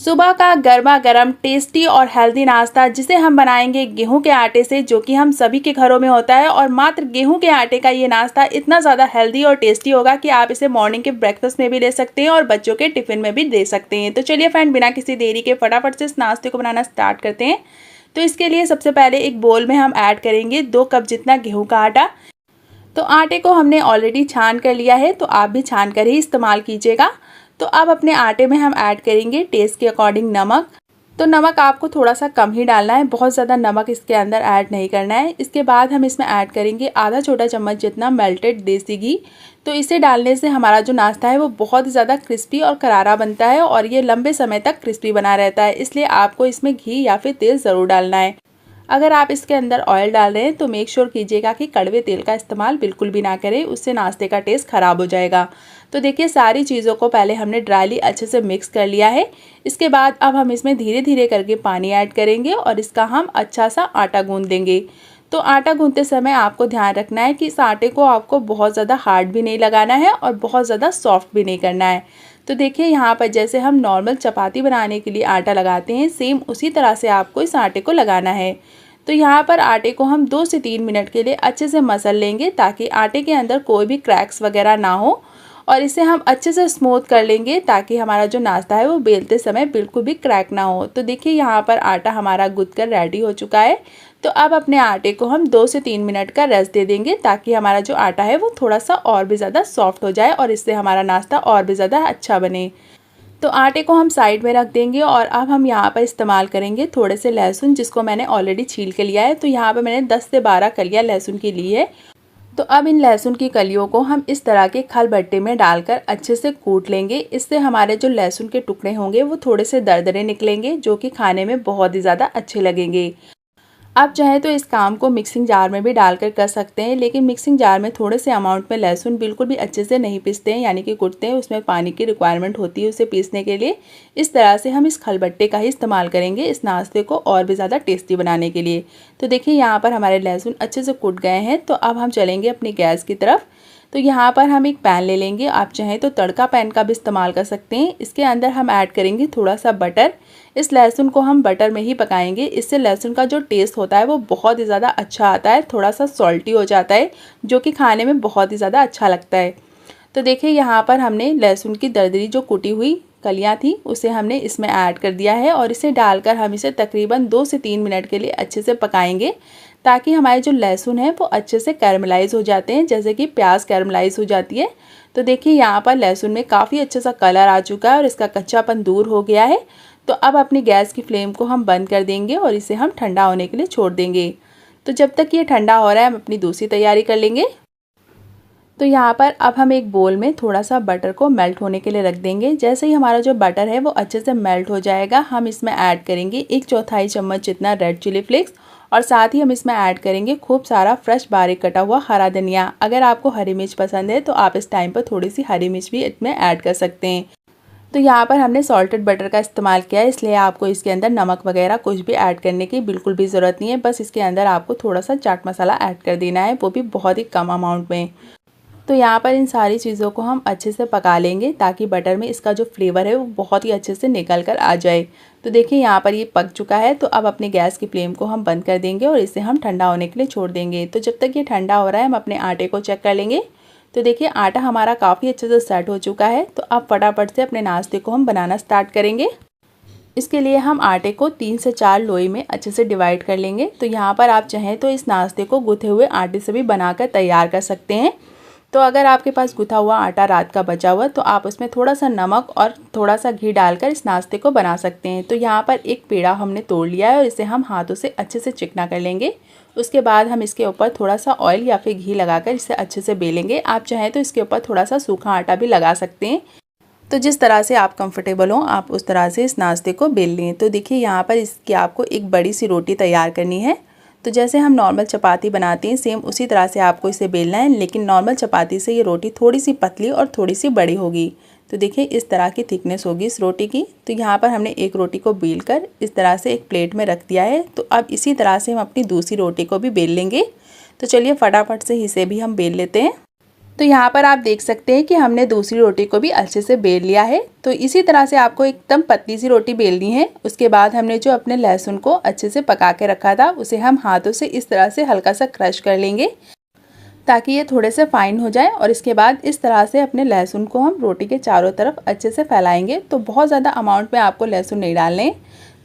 सुबह का गर्मा गर्म टेस्टी और हेल्दी नाश्ता जिसे हम बनाएंगे गेहूं के आटे से, जो कि हम सभी के घरों में होता है। और मात्र गेहूं के आटे का ये नाश्ता इतना ज़्यादा हेल्दी और टेस्टी होगा कि आप इसे मॉर्निंग के ब्रेकफास्ट में भी ले सकते हैं और बच्चों के टिफ़िन में भी दे सकते हैं। तो चलिए फ्रेंड, बिना किसी देरी के फटाफट से इस नाश्ते को बनाना स्टार्ट करते हैं। तो इसके लिए सबसे पहले एक बोल में हम ऐड करेंगे 2 कप जितना गेहूँ का आटा। तो आटे को हमने ऑलरेडी छान कर लिया है, तो आप भी छान कर ही इस्तेमाल कीजिएगा। तो अब अपने आटे में हम ऐड करेंगे टेस्ट के अकॉर्डिंग नमक। तो नमक आपको थोड़ा सा कम ही डालना है, बहुत ज़्यादा नमक इसके अंदर ऐड नहीं करना है। इसके बाद हम इसमें ऐड करेंगे आधा छोटा चम्मच जितना मेल्टेड देसी घी। तो इसे डालने से हमारा जो नाश्ता है वो बहुत ज़्यादा क्रिस्पी और करारा बनता है और ये लंबे समय तक क्रिस्पी बना रहता है, इसलिए आपको इसमें घी या फिर तेल ज़रूर डालना है। अगर आप इसके अंदर ऑयल डाल रहे हैं तो मेक श्योर कीजिएगा कि कड़वे तेल का इस्तेमाल बिल्कुल भी ना करें, उससे नाश्ते का टेस्ट ख़राब हो जाएगा। तो देखिए, सारी चीज़ों को पहले हमने ड्राईली अच्छे से मिक्स कर लिया है। इसके बाद अब हम इसमें धीरे धीरे करके पानी ऐड करेंगे और इसका हम अच्छा सा आटा गूंद देंगे। तो आटा गूंदते समय आपको ध्यान रखना है कि इस आटे को आपको बहुत ज़्यादा हार्ड भी नहीं लगाना है और बहुत ज़्यादा सॉफ्ट भी नहीं करना है। तो देखिए, यहाँ पर जैसे हम नॉर्मल चपाती बनाने के लिए आटा लगाते हैं, सेम उसी तरह से आपको इस आटे को लगाना है। तो यहाँ पर आटे को हम 2 से 3 मिनट के लिए अच्छे से मसल लेंगे ताकि आटे के अंदर कोई भी क्रैक्स वगैरह ना हो, और इसे हम अच्छे से स्मूथ कर लेंगे ताकि हमारा जो नाश्ता है वो बेलते समय बिल्कुल भी क्रैक ना हो। तो देखिए, यहाँ पर आटा हमारा गूंथ कर रेडी हो चुका है। तो अब अपने आटे को हम 2 से 3 मिनट का रेस्ट दे देंगे ताकि हमारा जो आटा है वो थोड़ा सा और भी ज़्यादा सॉफ्ट हो जाए और इससे हमारा नाश्ता और भी ज़्यादा अच्छा बने। तो आटे को हम साइड में रख देंगे और अब हम यहाँ पर इस्तेमाल करेंगे थोड़े से लहसुन, जिसको मैंने ऑलरेडी छील के लिया है। तो यहाँ पर मैंने 10 से 12 कलियाँ लहसुन की ली है। तो अब इन लहसुन की कलियों को हम इस तरह के खलबट्टे में डालकर अच्छे से कूट लेंगे। इससे हमारे जो लहसुन के टुकड़े होंगे वो थोड़े से दरदरे निकलेंगे, जो कि खाने में बहुत ही ज़्यादा अच्छे लगेंगे। आप चाहे तो इस काम को मिक्सिंग जार में भी डालकर कर सकते हैं, लेकिन मिक्सिंग जार में थोड़े से अमाउंट में लहसुन बिल्कुल भी अच्छे से नहीं पीसते हैं, यानी कि कूटते हैं। उसमें पानी की रिक्वायरमेंट होती है उसे पीसने के लिए। इस तरह से हम इस खलबट्टे का ही इस्तेमाल करेंगे इस नाश्ते को और भी ज़्यादा टेस्टी बनाने के लिए। तो देखिए, यहाँ पर हमारे लहसुन अच्छे से कूट गए हैं। तो अब हम चलेंगे अपनी गैस की तरफ। तो यहाँ पर हम एक पैन ले लेंगे, आप चाहें तो तड़का पैन का भी इस्तेमाल कर सकते हैं। इसके अंदर हम ऐड करेंगे थोड़ा सा बटर। इस लहसुन को हम बटर में ही पकाएंगे, इससे लहसुन का जो टेस्ट होता है वो बहुत ही ज़्यादा अच्छा आता है, थोड़ा सा सॉल्टी हो जाता है, जो कि खाने में बहुत ही ज़्यादा अच्छा लगता है। तो देखिए, यहाँ पर हमने लहसुन की दरदरी जो कुटी हुई कलियाँ थी उसे हमने इसमें ऐड कर दिया है और इसे डालकर हम इसे तकरीबन 2 से 3 मिनट के लिए अच्छे से पकाएंगे ताकि हमारे जो लहसुन है वो अच्छे से कैरमलाइज़ हो जाते हैं, जैसे कि प्याज कैरमलाइज़ हो जाती है। तो देखिए, यहाँ पर लहसुन में काफ़ी अच्छे सा कलर आ चुका है और इसका कच्चापन दूर हो गया है। तो अब अपनी गैस की फ्लेम को हम बंद कर देंगे और इसे हम ठंडा होने के लिए छोड़ देंगे। तो जब तक ये ठंडा हो रहा है हम अपनी दूसरी तैयारी कर लेंगे। तो यहाँ पर अब हम एक बोल में थोड़ा सा बटर को मेल्ट होने के लिए रख देंगे। जैसे ही हमारा जो बटर है वो अच्छे से मेल्ट हो जाएगा, हम इसमें ऐड करेंगे 1/4 चम्मच जितना रेड चिली फ्लेक्स और साथ ही हम इसमें ऐड करेंगे खूब सारा फ्रेश बारीक कटा हुआ हरा धनिया। अगर आपको हरी मिर्च पसंद है तो आप इस टाइम पर थोड़ी सी हरी मिर्च भी इसमें ऐड कर सकते हैं। तो यहाँ पर हमने सॉल्टेड बटर का इस्तेमाल किया है, इसलिए आपको इसके अंदर नमक वगैरह कुछ भी ऐड करने की बिल्कुल भी ज़रूरत नहीं है। बस इसके अंदर आपको थोड़ा सा चाट मसाला ऐड कर देना है, वो भी बहुत ही कम अमाउंट में। तो यहाँ पर इन सारी चीज़ों को हम अच्छे से पका लेंगे ताकि बटर में इसका जो फ्लेवर है वो बहुत ही अच्छे से निकल कर आ जाए। तो देखिए, यहाँ पर ये पक चुका है। तो अब अपनी गैस की फ्लेम को हम बंद कर देंगे और इसे हम ठंडा होने के लिए छोड़ देंगे। तो जब तक ये ठंडा हो रहा है हम अपने आटे को चेक कर लेंगे। तो देखिए, आटा हमारा काफ़ी अच्छे से सेट हो चुका है। तो अब फटाफट से अपने नाश्ते को हम बनाना स्टार्ट करेंगे। इसके लिए हम आटे को 3 से 4 लोई में अच्छे से डिवाइड कर लेंगे। तो यहाँ पर आप चाहें तो इस नाश्ते को गूँथे हुए आटे से भी बनाकर तैयार कर सकते हैं। तो अगर आपके पास गूँथा हुआ आटा रात का बचा हुआ तो आप उसमें थोड़ा सा नमक और थोड़ा सा घी डालकर इस नाश्ते को बना सकते हैं। तो यहाँ पर एक पेड़ा हमने तोड़ लिया है और इसे हम हाथों से अच्छे से चिकना कर लेंगे। उसके बाद हम इसके ऊपर थोड़ा सा ऑयल या फिर घी लगाकर इसे अच्छे से बेलेंगे। आप चाहें तो इसके ऊपर थोड़ा सा सूखा आटा भी लगा सकते हैं। तो जिस तरह से आप कंफर्टेबल हो आप उस तरह से इस नाश्ते को बेल लें। तो देखिए, यहाँ पर इसकी आपको एक बड़ी सी रोटी तैयार करनी है। तो जैसे हम नॉर्मल चपाती बनाते हैं सेम उसी तरह से आपको इसे बेलना है, लेकिन नॉर्मल चपाती से ये रोटी थोड़ी सी पतली और थोड़ी सी बड़ी होगी। तो देखिए, इस तरह की थिकनेस होगी इस रोटी की। तो यहाँ पर हमने एक रोटी को बेल कर इस तरह से एक प्लेट में रख दिया है। तो अब इसी तरह से हम अपनी दूसरी रोटी को भी बेल लेंगे। तो चलिए फटाफट से इसे भी हम बेल लेते हैं। तो यहाँ पर आप देख सकते हैं कि हमने दूसरी रोटी को भी अच्छे से बेल लिया है। तो इसी तरह से आपको एकदम पतली सी रोटी बेलनी है। उसके बाद हमने जो अपने लहसुन को अच्छे से पका के रखा था उसे हम हाथों से इस तरह से हल्का सा क्रश कर लेंगे ताकि ये थोड़े से फाइन हो जाए। और इसके बाद इस तरह से अपने लहसुन को हम रोटी के चारों तरफ अच्छे से फैलाएंगे। तो बहुत ज़्यादा अमाउंट में आपको लहसुन नहीं डालने।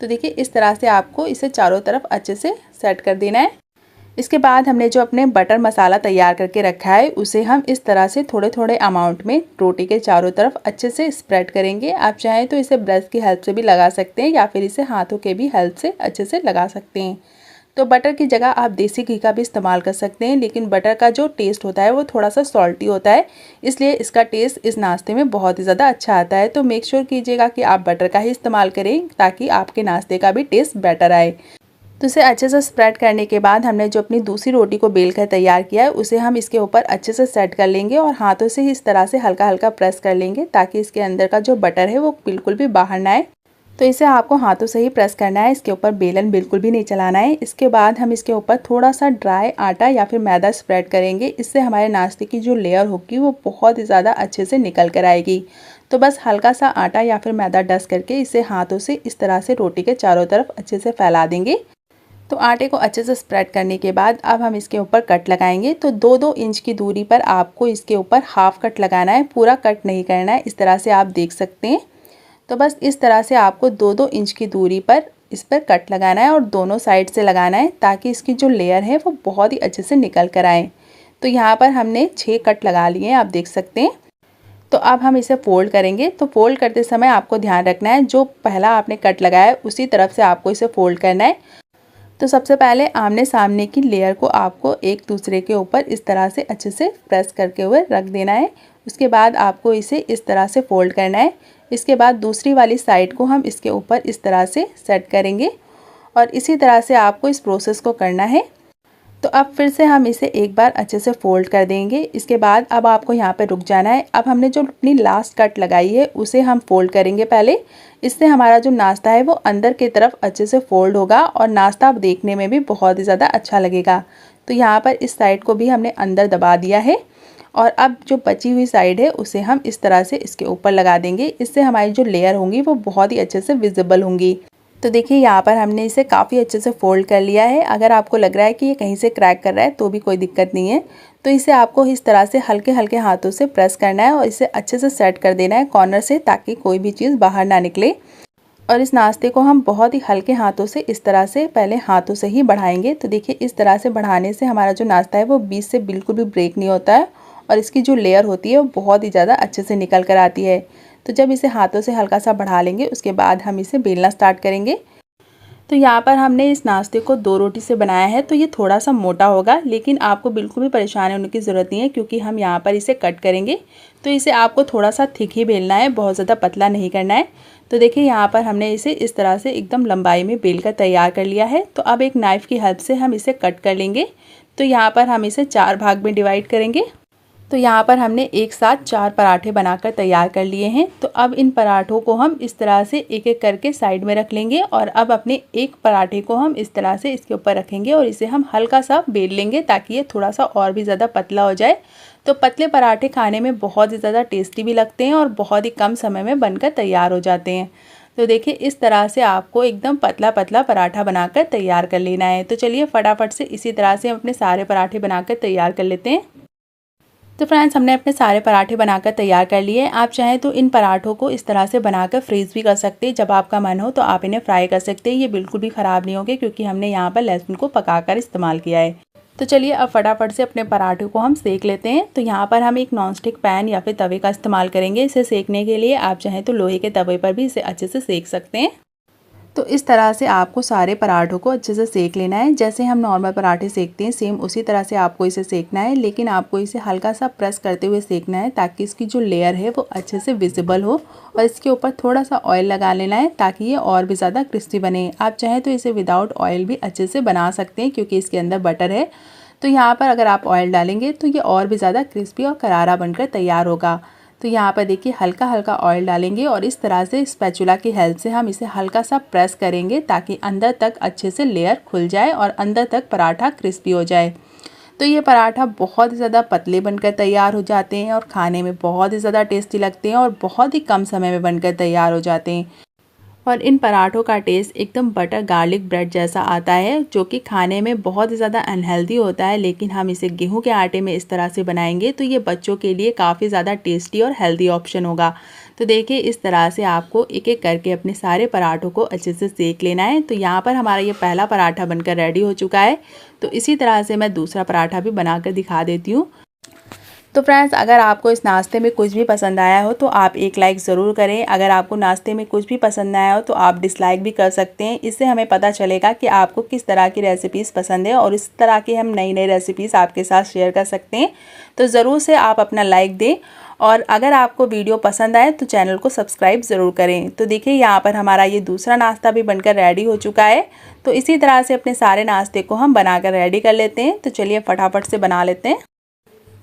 तो देखिए इस तरह से आपको इसे चारों तरफ अच्छे से सेट कर देना है। इसके बाद हमने जो अपने बटर मसाला तैयार करके रखा है उसे हम इस तरह से थोड़े थोड़े अमाउंट में रोटी के चारों तरफ अच्छे से स्प्रेड करेंगे। आप चाहें तो इसे ब्रश की हेल्प से भी लगा सकते हैं या फिर इसे हाथों के भी हेल्प से अच्छे से लगा सकते हैं। तो बटर की जगह आप देसी घी का भी इस्तेमाल कर सकते हैं, लेकिन बटर का जो टेस्ट होता है वो थोड़ा सा सॉल्टी होता है, इसलिए इसका टेस्ट इस नाश्ते में बहुत ही ज़्यादा अच्छा आता है। तो मेक श्योर कीजिएगा कि आप बटर का ही इस्तेमाल करें ताकि आपके नाश्ते का भी टेस्ट बेटर आए। तो इसे अच्छे से स्प्रेड करने के बाद हमने जो अपनी दूसरी रोटी को बेल कर तैयार किया है उसे हम इसके ऊपर अच्छे से सेट कर लेंगे और हाथों से ही इस तरह से हल्का हल्का प्रेस कर लेंगे ताकि इसके अंदर का जो बटर है वो बिल्कुल भी बाहर ना आए। तो इसे आपको हाथों से ही प्रेस करना है, इसके ऊपर बेलन बिल्कुल भी नहीं चलाना है। इसके बाद हम इसके ऊपर थोड़ा सा ड्राई आटा या फिर मैदा स्प्रेड करेंगे। इससे हमारे नाश्ते की जो लेयर होगी वो बहुत ही ज़्यादा अच्छे से निकल कर आएगी। तो बस हल्का सा आटा या फिर मैदा डस्ट करके इसे हाथों से इस तरह से रोटी के चारों तरफ अच्छे से फैला देंगे। तो आटे को अच्छे से स्प्रेड करने के बाद अब हम इसके ऊपर कट लगाएंगे। तो 2-2 इंच की दूरी पर आपको इसके ऊपर हाफ कट लगाना है, पूरा कट नहीं करना है। इस तरह से आप देख सकते हैं। तो बस इस तरह से आपको 2-2 इंच की दूरी पर इस पर कट लगाना है और दोनों साइड से लगाना है ताकि इसकी जो लेयर है वो बहुत ही अच्छे से निकल कर आए। तो यहाँ पर हमने 6 कट लगा लिए हैं, आप देख सकते हैं। तो अब हम इसे फोल्ड करेंगे। तो फोल्ड करते समय आपको ध्यान रखना है जो पहला आपने कट लगाया है उसी तरफ से आपको इसे फोल्ड करना है। तो सबसे पहले आमने सामने की लेयर को आपको एक दूसरे के ऊपर इस तरह से अच्छे से प्रेस करके हुए रख देना है। उसके बाद आपको इसे इस तरह से फोल्ड करना है। इसके बाद दूसरी वाली साइड को हम इसके ऊपर इस तरह से सेट करेंगे और इसी तरह से आपको इस प्रोसेस को करना है। तो अब फिर से हम इसे एक बार अच्छे से फोल्ड कर देंगे। इसके बाद अब आपको यहाँ पे रुक जाना है। अब हमने जो अपनी लास्ट कट लगाई है उसे हम फोल्ड करेंगे पहले। इससे हमारा जो नाश्ता है वो अंदर की तरफ अच्छे से फोल्ड होगा और नाश्ता देखने में भी बहुत ही ज़्यादा अच्छा लगेगा। तो यहाँ पर इस साइड को भी हमने अंदर दबा दिया है और अब जो बची हुई साइड है उसे हम इस तरह से इसके ऊपर लगा देंगे। इससे हमारी जो लेयर होंगी वो बहुत ही अच्छे से विजिबल होंगी। तो देखिए यहाँ पर हमने इसे काफ़ी अच्छे से फोल्ड कर लिया है। अगर आपको लग रहा है कि ये कहीं से क्रैक कर रहा है तो भी कोई दिक्कत नहीं है। तो इसे आपको इस तरह से हल्के हल्के हाथों से प्रेस करना है और इसे अच्छे से सेट कर देना है कॉर्नर से ताकि कोई भी चीज़ बाहर ना निकले। और इस नाश्ते को हम बहुत ही हल्के हाथों से इस तरह से पहले हाथों से ही बढ़ाएंगे। तो देखिए इस तरह से बढ़ाने से हमारा जो नाश्ता है वो बीच से बिल्कुल भी ब्रेक नहीं होता है और इसकी जो लेयर होती है वो बहुत ही ज़्यादा अच्छे से निकल कर आती है। तो जब इसे हाथों से हल्का सा बढ़ा लेंगे उसके बाद हम इसे बेलना स्टार्ट करेंगे। तो यहाँ पर हमने इस नाश्ते को 2 रोटी से बनाया है तो ये थोड़ा सा मोटा होगा, लेकिन आपको बिल्कुल भी परेशान होने की ज़रूरत नहीं है क्योंकि हम यहाँ पर इसे कट करेंगे। तो इसे आपको थोड़ा सा थिक ही बेलना है, बहुत ज़्यादा पतला नहीं करना है। तो देखिए यहाँ पर हमने इसे इस तरह से एकदम लंबाई में बेल कर तैयार कर लिया है। तो अब एक नाइफ़ की हेल्प से हम इसे कट कर लेंगे। तो यहाँ पर हम इसे 4 भाग में डिवाइड करेंगे। तो यहाँ पर हमने एक साथ 4 पराठे बनाकर तैयार कर लिए हैं। तो अब इन पराठों को हम इस तरह से एक एक करके साइड में रख लेंगे और अब अपने एक पराठे को हम इस तरह से इसके ऊपर रखेंगे और इसे हम हल्का सा बेल लेंगे ताकि ये थोड़ा सा और भी ज़्यादा पतला हो जाए। तो पतले पराठे खाने में बहुत ही ज़्यादा टेस्टी भी लगते हैं और बहुत ही कम समय में बनकर तैयार हो जाते हैं। तो देखिए इस तरह से आपको एकदम पतला पतला पराठा बनाकर तैयार कर लेना है। तो चलिए फटाफट से इसी तरह से हम अपने सारे पराठे बनाकर तैयार कर लेते हैं। तो फ्रेंड्स हमने अपने सारे पराठे बनाकर तैयार कर लिए। आप चाहें तो इन पराठों को इस तरह से बनाकर फ्रीज़ भी कर सकते हैं। जब आपका मन हो तो आप इन्हें फ्राई कर सकते हैं, ये बिल्कुल भी ख़राब नहीं होंगे क्योंकि हमने यहाँ पर लहसुन को पकाकर इस्तेमाल किया है। तो चलिए अब फटाफट से अपने पराठे को हम सेक लेते हैं। तो यहाँ पर हम एक नॉनस्टिक पैन या फिर तवे का इस्तेमाल करेंगे। इसे सेकने के लिए आप चाहें तो लोहे के तवे पर भी इसे अच्छे से सेक सकते हैं। तो इस तरह से आपको सारे पराठों को अच्छे से सेक लेना है। जैसे हम नॉर्मल पराठे सेकते हैं सेम उसी तरह से आपको इसे सेकना है, लेकिन आपको इसे हल्का सा प्रेस करते हुए सेकना है ताकि इसकी जो लेयर है वो अच्छे से विजिबल हो। और इसके ऊपर थोड़ा सा ऑयल लगा लेना है ताकि ये और भी ज़्यादा क्रिस्पी बने। आप चाहें तो इसे विदाउट ऑयल भी अच्छे से बना सकते हैं क्योंकि इसके अंदर बटर है। तो यहाँ पर अगर आप ऑयल डालेंगे तो ये और भी ज़्यादा क्रिस्पी और करारा बनकर तैयार होगा। तो यहाँ पर देखिए हल्का हल्का ऑयल डालेंगे और इस तरह से स्पैचुला की हेल्प से हम इसे हल्का सा प्रेस करेंगे ताकि अंदर तक अच्छे से लेयर खुल जाए और अंदर तक पराठा क्रिस्पी हो जाए। तो ये पराठा बहुत ही ज़्यादा पतले बनकर तैयार हो जाते हैं और खाने में बहुत ही ज़्यादा टेस्टी लगते हैं और बहुत ही कम समय में बनकर तैयार हो जाते हैं। और इन पराठों का टेस्ट एकदम बटर गार्लिक ब्रेड जैसा आता है, जो कि खाने में बहुत ही ज़्यादा अनहेल्दी होता है, लेकिन हम इसे गेहूं के आटे में इस तरह से बनाएंगे तो ये बच्चों के लिए काफ़ी ज़्यादा टेस्टी और हेल्दी ऑप्शन होगा। तो देखिए इस तरह से आपको एक एक करके अपने सारे पराठों को अच्छे से सेक लेना है। तो यहाँ पर हमारा ये पहला पराठा बनकर रेडी हो चुका है। तो इसी तरह से मैं दूसरा पराठा भी बनाकर दिखा देती हूँ। तो फ्रेंड्स, अगर आपको इस नाश्ते में कुछ भी पसंद आया हो तो आप एक लाइक ज़रूर करें। अगर आपको नाश्ते में कुछ भी पसंद ना आया हो तो आप डिसलाइक भी कर सकते हैं। इससे हमें पता चलेगा कि आपको किस तरह की रेसिपीज़ पसंद है और इस तरह की हम नई नई रेसिपीज़ आपके साथ शेयर कर सकते हैं। तो ज़रूर से आप अपना लाइक दें और अगर आपको वीडियो पसंद आए तो चैनल को सब्सक्राइब ज़रूर करें। तो देखिए यहाँ पर हमारा ये दूसरा नाश्ता भी बनकर रेडी हो चुका है। तो इसी तरह से अपने सारे नाश्ते को हम बनाकर रेडी कर लेते हैं। तो चलिए फटाफट से बना लेते हैं।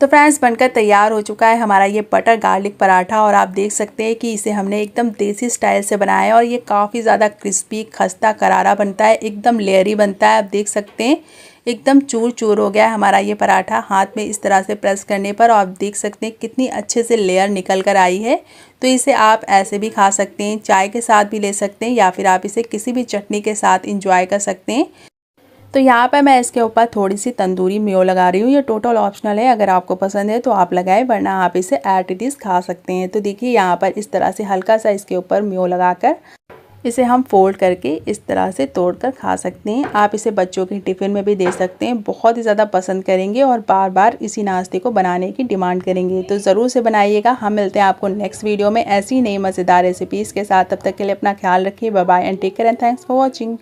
तो फ्रेंड्स, बनकर तैयार हो चुका है हमारा ये बटर गार्लिक पराठा और आप देख सकते हैं कि इसे हमने एकदम देसी स्टाइल से बनाया है और ये काफ़ी ज़्यादा क्रिस्पी खस्ता करारा बनता है, एकदम लेयरी बनता है। आप देख सकते हैं एकदम चूर चूर हो गया है हमारा ये पराठा हाथ में इस तरह से प्रेस करने पर। और आप देख सकते हैं कितनी अच्छे से लेयर निकल कर आई है। तो इसे आप ऐसे भी खा सकते हैं, चाय के साथ भी ले सकते हैं या फिर आप इसे किसी भी चटनी के साथ इंजॉय कर सकते हैं। तो यहाँ पर मैं इसके ऊपर थोड़ी सी तंदूरी मेयो लगा रही हूँ। ये टोटल ऑप्शनल है, अगर आपको पसंद है तो आप लगाएं, वरना आप इसे एज इट इज़ खा सकते हैं। तो देखिए यहाँ पर इस तरह से हल्का सा इसके ऊपर मेयो लगाकर इसे हम फोल्ड करके इस तरह से तोड़कर खा सकते हैं। आप इसे बच्चों के टिफ़िन में भी दे सकते हैं, बहुत ही ज़्यादा पसंद करेंगे और बार बार इसी नाश्ते को बनाने की डिमांड करेंगे। तो ज़रूर से बनाइएगा। हम मिलते हैं आपको नेक्स्ट वीडियो में ऐसी नई मज़ेदार रेसिपीज़ के साथ। तब तक के लिए अपना ख्याल रखिए। Bye bye and take care and thanks for watching.